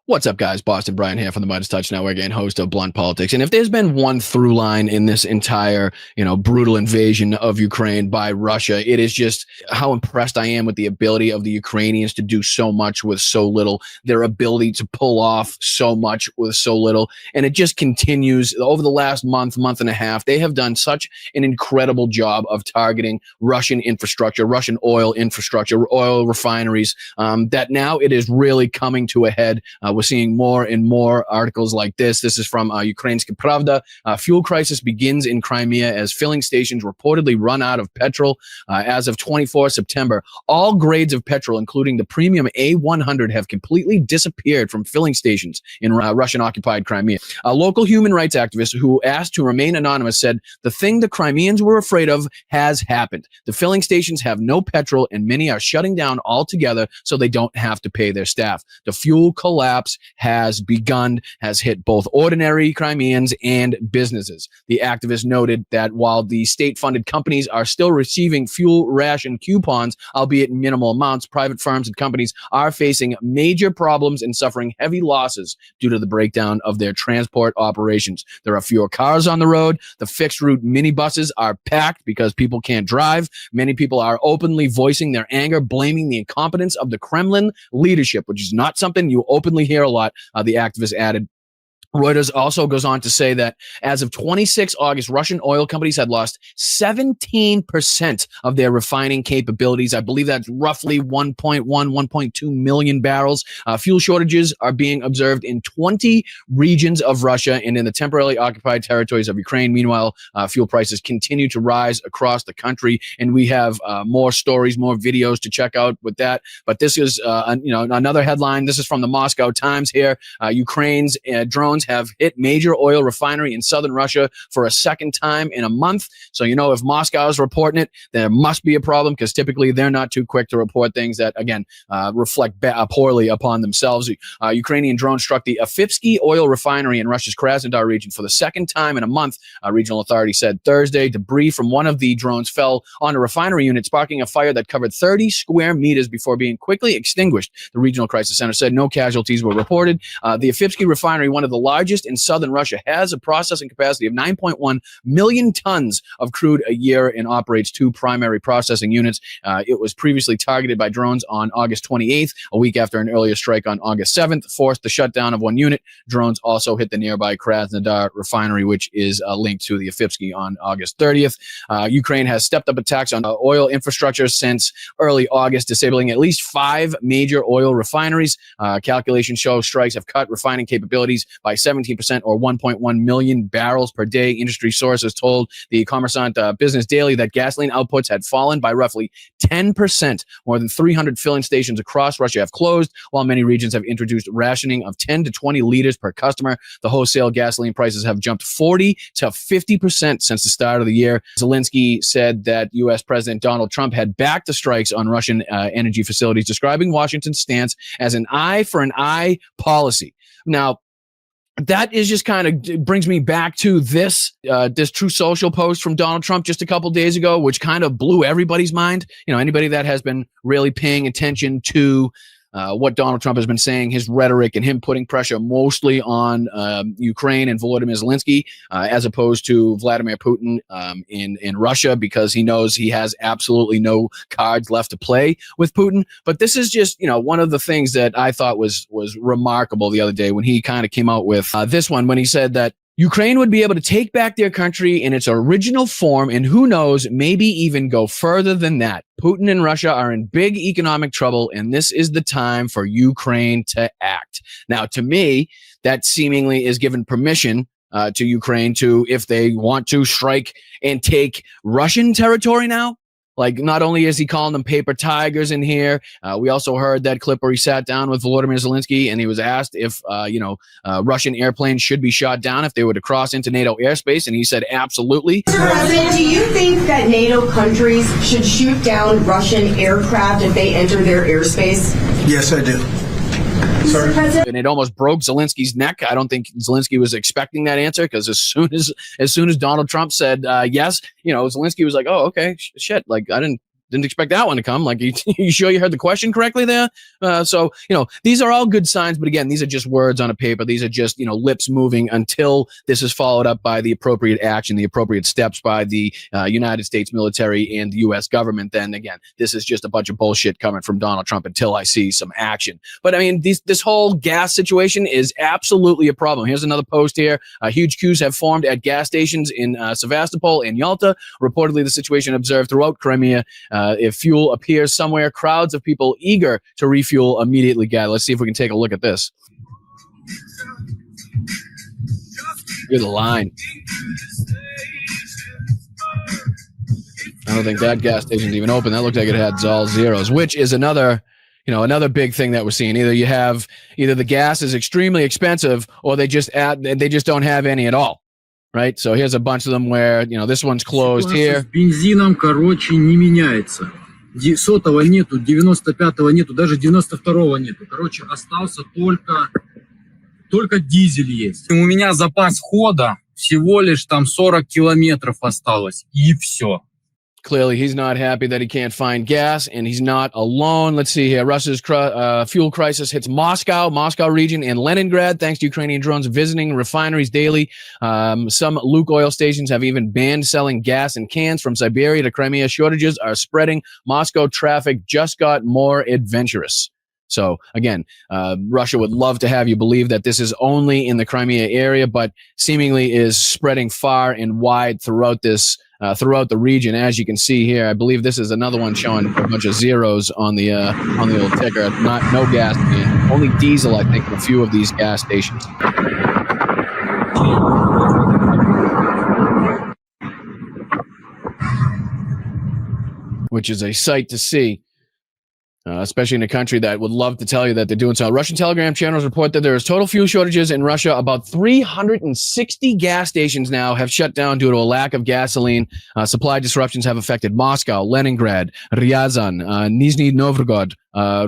What's up, guys? Boston Brian here from the MeidasTouch Network and host of Blunt Politics. And if there's been one through line in this entire, brutal invasion of Ukraine by Russia, it is just how impressed I am with the ability of the Ukrainians to do so much with so little, their ability to pull off so much with so little. And it just continues over the last month and a half. They have done such an incredible job of targeting Russian infrastructure, Russian oil infrastructure, oil refineries, that now it is really coming to a head. We're seeing more and more articles like this. This is from Ukrainska Pravda. Fuel crisis begins in Crimea as filling stations reportedly run out of petrol. As of 24 September, all grades of petrol, including the premium A100, have completely disappeared from filling stations in Russian-occupied Crimea. A local human rights activist who asked to remain anonymous said, "The thing the Crimeans were afraid of has happened. The filling stations have no petrol and many are shutting down altogether so they don't have to pay their staff. The fuel collapse has begun, has hit both ordinary Crimeans and businesses." The activist noted that while the state-funded companies are still receiving fuel ration coupons, albeit in minimal amounts, private firms and companies are facing major problems and suffering heavy losses due to the breakdown of their transport operations. There are fewer cars on the road. The fixed route minibuses are packed because people can't drive. Many people are openly voicing their anger, blaming the incompetence of the Kremlin leadership, which is not something you openly hear a lot, the activist added. Reuters also goes on to say that as of 26 August, Russian oil companies had lost 17% of their refining capabilities. I believe that's roughly 1.2 million barrels. Fuel shortages are being observed in 20 regions of Russia and in the temporarily occupied territories of Ukraine. Meanwhile, fuel prices continue to rise across the country, and we have more stories, more videos to check out with that. But this is, another headline. This is from the Moscow Times here. Ukraine's drones have hit major oil refinery in southern Russia for a second time in a month. So, if Moscow is reporting it, there must be a problem, because typically they're not too quick to report things that, again, reflect poorly upon themselves. Ukrainian drone struck the Afipsky oil refinery in Russia's Krasnodar region for the second time in a month, regional authorities said Thursday. Debris from one of the drones fell on a refinery unit, sparking a fire that covered 30 square meters before being quickly extinguished. The regional crisis center said no casualties were reported. The Afipsky refinery, one of the largest in southern Russia, has a processing capacity of 9.1 million tons of crude a year and operates two primary processing units. It was previously targeted by drones on August 28th, a week after an earlier strike on August 7th forced the shutdown of one unit. Drones also hit the nearby Krasnodar refinery, which is linked to the Afipsky, on August 30th. Ukraine has stepped up attacks on oil infrastructure since early August, disabling at least 5 major oil refineries. Calculations show strikes have cut refining capabilities by 17%, or 1.1 million barrels per day. Industry sources told the Kommersant Business Daily that gasoline outputs had fallen by roughly 10%. More than 300 filling stations across Russia have closed, while many regions have introduced rationing of 10 to 20 liters per customer. The wholesale gasoline prices have jumped 40 to 50% since the start of the year. Zelensky said that U.S. President Donald Trump had backed the strikes on Russian energy facilities, describing Washington's stance as an eye for an eye policy. Now, that is just kind of brings me back to this True Social post from Donald Trump just a couple days ago, which kind of blew everybody's mind. Anybody that has been really paying attention to what Donald Trump has been saying, his rhetoric, and him putting pressure mostly on Ukraine and Volodymyr Zelensky, as opposed to Vladimir Putin in Russia, because he knows he has absolutely no cards left to play with Putin. But this is just, one of the things that I thought was remarkable the other day when he kind of came out with this one, when he said that Ukraine would be able to take back their country in its original form, and who knows, maybe even go further than that. Putin and Russia are in big economic trouble, and this is the time for Ukraine to act. Now, to me, that seemingly is given permission to Ukraine to, if they want to, strike and take Russian territory now. Like, not only is he calling them paper tigers in here, we also heard that clip where he sat down with Volodymyr Zelensky and he was asked if, Russian airplanes should be shot down if they were to cross into NATO airspace. And he said, absolutely. Mr. President, do you think that NATO countries should shoot down Russian aircraft if they enter their airspace? Yes, I do. And it almost broke Zelensky's neck. I don't think Zelensky was expecting that answer, because as soon as Donald Trump said yes, Zelensky was like, oh, okay, shit. Like, I didn't didn't expect that one to come. Like, you sure you heard the question correctly there? So, these are all good signs. But again, these are just words on a paper. These are just, lips moving until this is followed up by the appropriate action, the appropriate steps by the United States military and the U.S. government. Then again, this is just a bunch of bullshit coming from Donald Trump until I see some action. But I mean, this whole gas situation is absolutely a problem. Here's another post here. Huge queues have formed at gas stations in Sevastopol and Yalta. Reportedly, the situation observed throughout Crimea. If fuel appears somewhere, crowds of people eager to refuel immediately gather. Let's see if we can take a look at this. Look at the line. I don't think that gas station's even open. That looked like it had all zeros, which is another big thing that we're seeing. Either the gas is extremely expensive, or they just don't have any at all. Right? So here's a bunch of them where, this one's closed here. Бензином, короче, не меняется. 100-го нету, 95-го нету, даже 92-го нету. Короче, остался только дизель есть. У меня запас хода всего лишь там 40 километров осталось, и все. Clearly, he's not happy that he can't find gas, and he's not alone. Let's see here. Russia's fuel crisis hits Moscow region, and Leningrad, thanks to Ukrainian drones visiting refineries daily. Some Lukoil stations have even banned selling gas in cans from Siberia to Crimea. Shortages are spreading. Moscow traffic just got more adventurous. So again, Russia would love to have you believe that this is only in the Crimea area, but seemingly is spreading far and wide throughout the region. As you can see here, I believe this is another one showing a bunch of zeros on the old ticker. No gas, only diesel, I think, in a few of these gas stations. Which is a sight to see. Especially in a country that would love to tell you that they're doing so. Russian Telegram channels report that there is total fuel shortages in Russia. About 360 gas stations now have shut down due to a lack of gasoline. Supply disruptions have affected Moscow, Leningrad, Ryazan, Nizhny Novgorod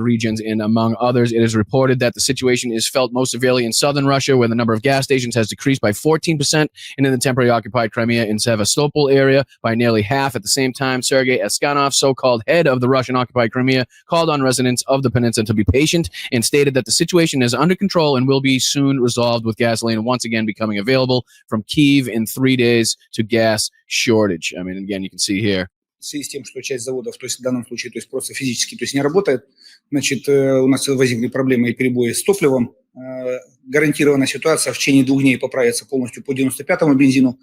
regions, and among others. It is reported that the situation is felt most severely in southern Russia, where the number of gas stations has decreased by 14%, and in the temporarily occupied Crimea and Sevastopol area by nearly half. At the same time, Sergei Eskanov, so-called head of the Russian-occupied Crimea, called on residents of the peninsula to be patient and stated that the situation is under control and will be soon resolved, with gasoline once again becoming available from Kyiv in 3 days to gas shortage. I mean, again, you can see here. В связи с тем, что часть заводов, то есть в данном случае, то есть просто физически, то есть не работает, значит, у нас возникли проблемы и перебои с топливом. Гарантированная ситуация в течение 2 дней поправится полностью по 95-му бензину,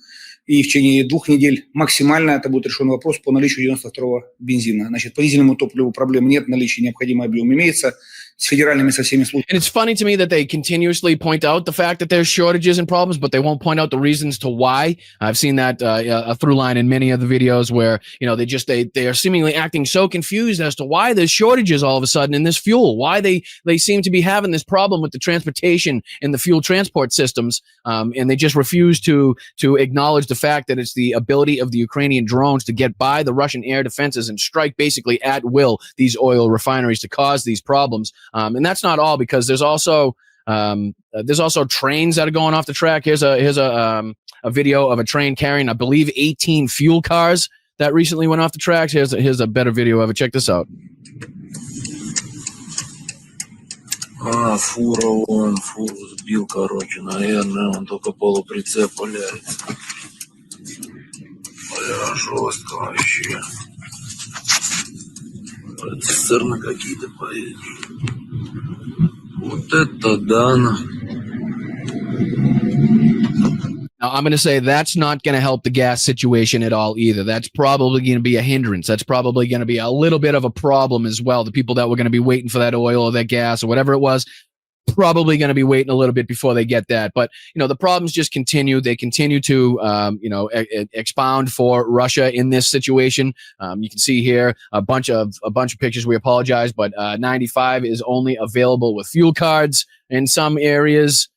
и в течение 2 недель максимально это будет решен вопрос по наличию 92-го бензина. Значит, по дизельному топливу проблем нет, наличие необходимый объем имеется. С федеральными со всеми службами. And it's funny to me that they continuously point out the fact that there's shortages and problems, but they won't point out the reasons to why. I've seen that a through line in many of the videos where, they are seemingly acting so confused as to why there's shortages all of a sudden in this fuel, why they seem to be having this problem with the transportation and the fuel transport systems. And they just refuse to acknowledge the fact that it's the ability of the Ukrainian drones to get by the Russian air defenses and strike basically at will these oil refineries to cause these problems. And that's not all, because there's also trains that are going off the track. Here's a video of a train carrying, I believe, 18 fuel cars that recently went off the tracks. Here's a better video of it. Check this out. Фуру сбил, короче, наверное, он только полуприцеп валяется. Бля, жестко вообще. Цистерны какие-то поедут. Вот это да. Now, I'm going to say that's not going to help the gas situation at all either. That's probably going to be a hindrance. That's probably going to be a little bit of a problem as well. The people that were going to be waiting for that oil or that gas or whatever it was, probably going to be waiting a little bit before they get that. But, the problems just continue. They continue to, expound for Russia in this situation. You can see here a bunch of pictures. We apologize, but 95 is only available with fuel cards in some areas.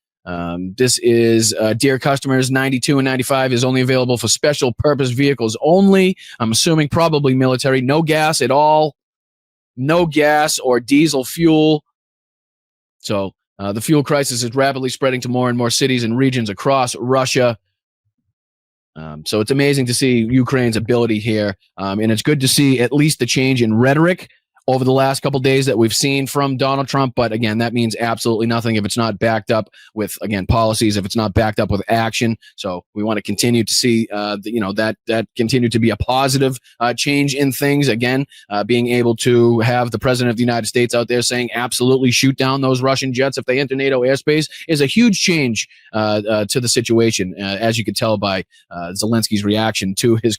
This is, dear customers, 92 and 95 is only available for special purpose vehicles only. I'm assuming probably military. No gas at all. No gas or diesel fuel. So the fuel crisis is rapidly spreading to more and more cities and regions across Russia. So it's amazing to see Ukraine's ability here. And it's good to see at least the change in rhetoric over the last couple of days that we've seen from Donald Trump. But again, that means absolutely nothing if it's not backed up with, again, policies, if it's not backed up with action. So we want to continue to see, that continue to be a positive change in things. Again, being able to have the president of the United States out there saying absolutely shoot down those Russian jets if they enter NATO airspace is a huge change to the situation, as you could tell by Zelensky's reaction to his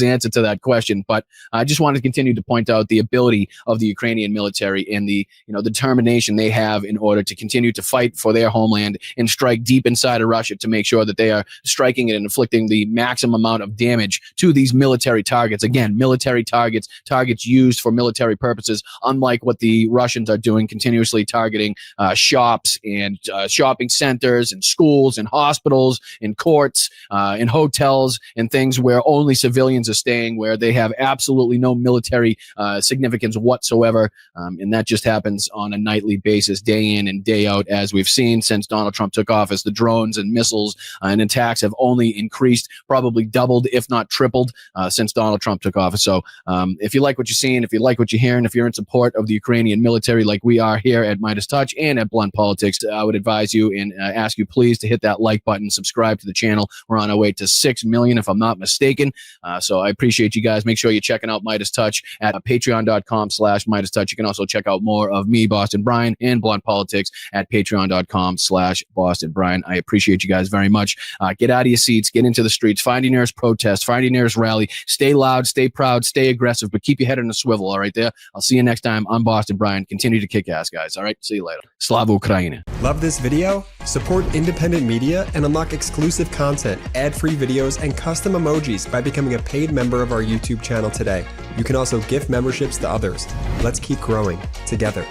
answer to that question. But I just wanted to continue to point out the ability of the Ukrainian military and the determination they have in order to continue to fight for their homeland and strike deep inside of Russia to make sure that they are striking it and inflicting the maximum amount of damage to these military targets. Again, military targets used for military purposes, unlike what the Russians are doing, continuously targeting shops and shopping centers and schools and hospitals and courts and hotels and things where only civilians are staying, where they have absolutely no military significance whatsoever. And that just happens on a nightly basis, day in and day out, as we've seen since Donald Trump took office. The drones and missiles and attacks have only increased, probably doubled, if not tripled, since Donald Trump took office. So if you like what you're seeing, if you like what you're hearing, if you're in support of the Ukrainian military like we are here at MeidasTouch and at Blunt Politics, I would advise you and ask you please to hit that like button, subscribe to the channel. We're on our way to 6 million, if I'm not mistaken. So I appreciate you guys. Make sure you're checking out MeidasTouch at patreon.com/MeidasTouch. You can also check out more of me, Boston Brian, and Blunt Politics at patreon.com/Boston Brian. I appreciate you guys very much. Get out of your seats, get into the streets, find your nearest protest, find your nearest rally. Stay loud, stay proud, stay aggressive, but keep your head on a swivel. All right, there. I'll see you next time. I'm Boston Brian. Continue to kick ass, guys. All right, see you later. Slava Ukraini. Love this video? Support independent media and unlock exclusive content, ad-free videos, and custom emojis by becoming a paid member of our YouTube channel today. You can also gift memberships to others. Let's keep growing together.